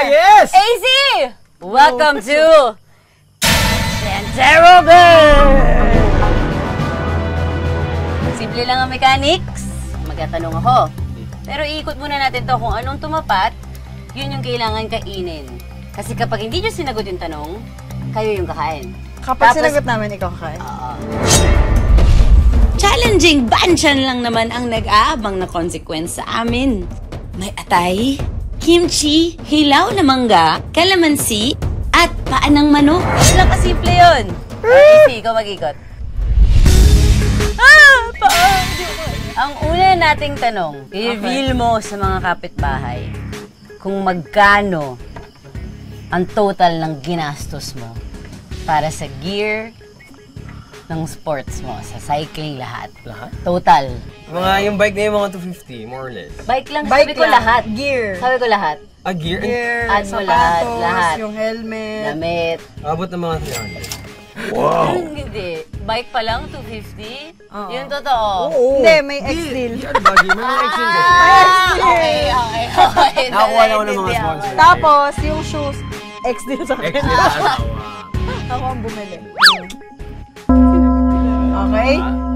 yes! AC! Welcome to Santero Girl! Simple lang ang mechanics. Magtatanong ako. Pero iikot muna natin to kung anong tumapat, yun yung kailangan kainin. Kasi kapag hindi nyo sinagot yung tanong, kayo yung kakain. Kapag sinagot namin, ikaw kakain. Oo. Challenging bansyan lang naman ang nag-aabang na consequence sa amin. May atay, kimchi, hilaw na mangga, kalamansi, at paa ng manok. Walang kasimple yun. Easy, ikaw mag-ikot. Paa! Ang una nating tanong, i-reveal mo sa mga kapitbahay kung magkano ang total ng ginastos mo para sa gear ng sports mo, sa cycling lahat. Lahat? Total. Mga yung bike na yung mga 250, more or less. Bike lang, Bike sabi ko lang. lahat. Gear. Sabi ko lahat. Gear? Gear, Add mo sapatos, lahat. yung helmet. Damit. Abot ng mga 300. Hindi. Bike pa lang, 250? Oo. Yun totoo. Hindi, may X-Deal. Ano ba? May mga X-Deal kasi. Okay. Nakakuha na ako ng mga sponsor. Tapos, yung shoes, X-Deal sa akin. X-Deal na asawa. Ako ang bumili. Okay?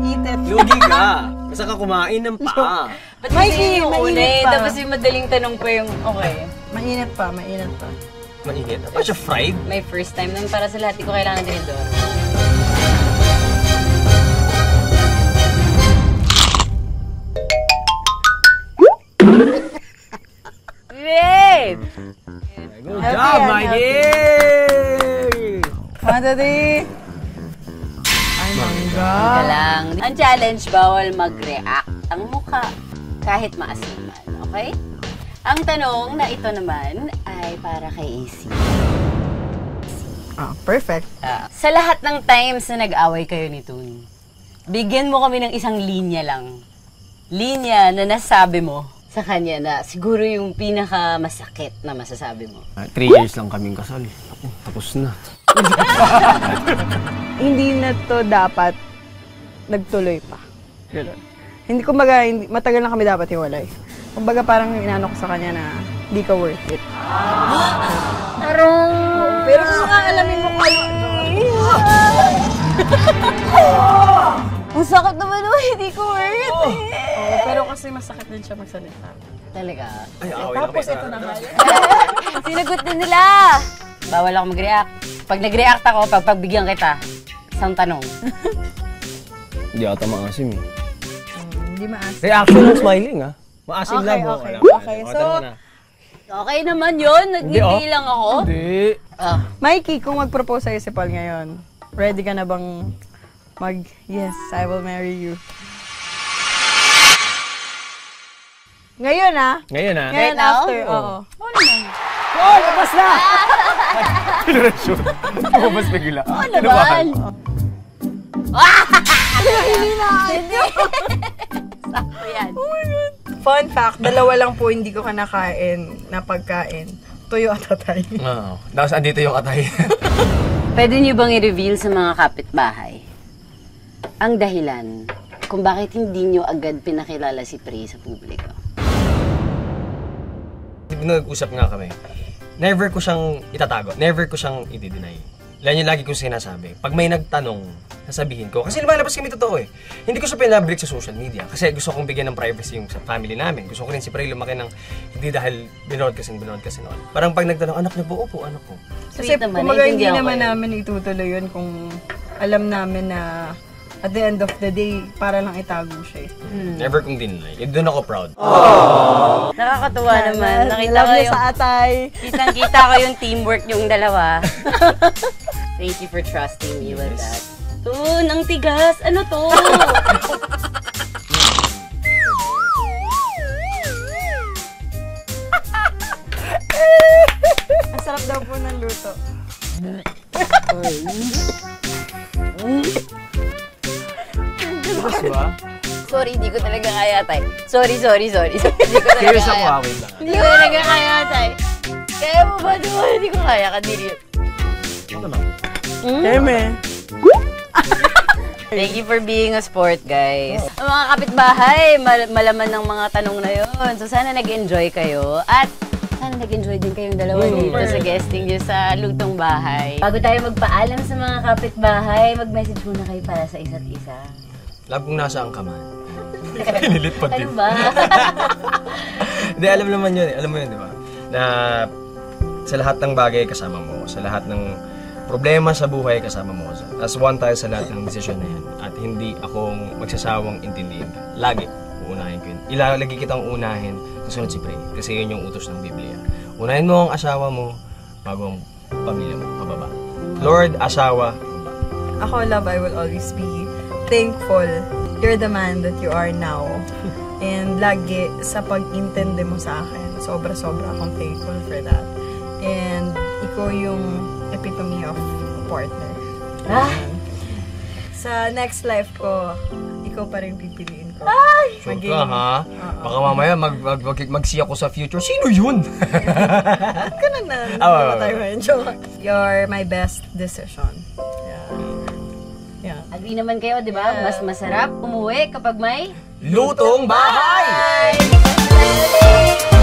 Eat it. Lugi ka. Basta ka kumain ng paa. Ba't May kasi yung una mainit eh, pa. tapos yung madaling tanong pa yung okay. Mainit pa, mainit pa. Mainit. Apa siya fried? May first time nun para sa lahat, di ko kailangan din doon. Great! Good Happy job, and Mikey! 1, 2, 3. Ay, mangga. Ka lang. Ang challenge, bawal mag-react ang mukha kahit maasim man. Okay? Ang tanong na ito naman ay para kay AC. Perfect. Sa lahat ng times na nag-away kayo ni Toon, bigyan mo kami ng isang linya lang. Linya na nasabi mo sa kanya na siguro yung pinaka-masakit na masasabi mo. 3 years lang kaming kasal. Ako, tapos na. Hindi na to dapat nagtuloy pa. Ganun. Hindi, kumbaga, matagal na kami dapat hiwalay. Kumbaga parang inano ko sa kanya na hindi ka worth it. Tarong! Pero kung nga alamin mo kayo. Ang sakit naman naman, hindi ko worth it. Pero kasi masakit din siya magsalita. Talaga. Ay, away Tapos ito na nga. Sinagot din nila. Bawal ako mag-react. Pag nag-react ako, pagbigyan kita, isang tanong. Hindi ata maasim eh. Hindi maasim. Reaction ng smiling ah. Maasim lang mo. Okay, so, Okay naman yun. Nagngiti lang ako. Hindi. Mikey, kung mag-propose sa'yo si Paul ngayon, ready ka na bang yes, I will marry you? Ngayon ah. Ngayon ah. Ngayon Right now? after, oo. Oo naman. Oh, labas na! Generation. Lumabas bigla. Oo naman. Hindi na! Hindi. Sakto yan. Oh my God. Fun fact, dalawa lang po hindi ko kanakain na pagkain. Tuyo at atay. Oo. Tapos andito yung atay. Pwede niyo bang i-reveal sa mga kapitbahay ang dahilan kung bakit hindi niyo agad pinakilala si Pri sa publiko? Nag-usap nga kami. Never ko siyang itatago. Never ko siyang i-deny. Yan yung lagi kong sinasabi. Pag may nagtanong, sasabihin ko. Kasi lumalabas kami totoo eh. Hindi ko siya pinabrik sa social media. Kasi gusto kong bigyan ng privacy yung sa family namin. Gusto ko rin si Pri lumaki ng hindi dahil binood kasi noon. Parang pag nagtanong, anak niyo po? Opo, anak ko. Kasi Sweet naman, kumaga hindi naiintindihan ko naman yun. namin itutuloy yun kung alam namin na at the end of the day, para lang itago siya eh. Never kong dinay. Doon ako proud. Nakakatuwa naman. Nakita Love ko niya yung... sa atay. Kitang-kita ko yung teamwork yung dalawa. Thank you for trusting me with that. Tun, ang tigas. Ano to? Ang sarap daw po ng luto. Tapos ba? Sorry, hindi ko talaga kaya, tay. Sorry. Hindi ko talaga Curious ako, kaya. wait lang. Hindi ko talaga kaya, tay. Kaya mo ba doon? Hindi ko kaya, kadiri. Ano naman? Keme. Thank you for being a sport, guys. Ang mga kapitbahay, malaman ng mga tanong na yon. So sana nag-enjoy kayo. At Sana nag-enjoy din kayong dalawa dito sa guesting niyo sa Lutong Bahay. Bago tayo magpaalam sa mga kapitbahay, mag-message muna kayo para sa isa't isa. Love kung nasaan ka man. Pinilit pa din. Ano ba? Hindi, alam naman yun. Alam mo yun, di ba? Na sa lahat ng bagay kasama mo, sa lahat ng problema sa buhay kasama mo. As one tayo sa lahat ng desisyon na yan. At hindi akong magsasawang intindihin ka. Lagi, uunahin ko yun. Ilalagay kitang unahin, kasunod si Pray. Kasi yun yung utos ng Biblia. Unahin mo ang asawa mo, bago ang pamilya mo, pababa. Lord, asawa, baba. Ako, love, I will always be thankful. You're the man that you are now. And lagi sa pag-intindi mo sa akin, sobra-sobra akong thankful for that. And ikaw yung epitome of a partner. Sa next life ko, ikaw pa rin pipiliin ko. Sure ka, ha? Baka mamaya mag-see ako sa future. Sino yun? Ka na tayo medyo. You're my best decision. Yeah. Agree naman kayo, di ba? Mas masarap umuwi kapag may Lutong Bahay! Bye!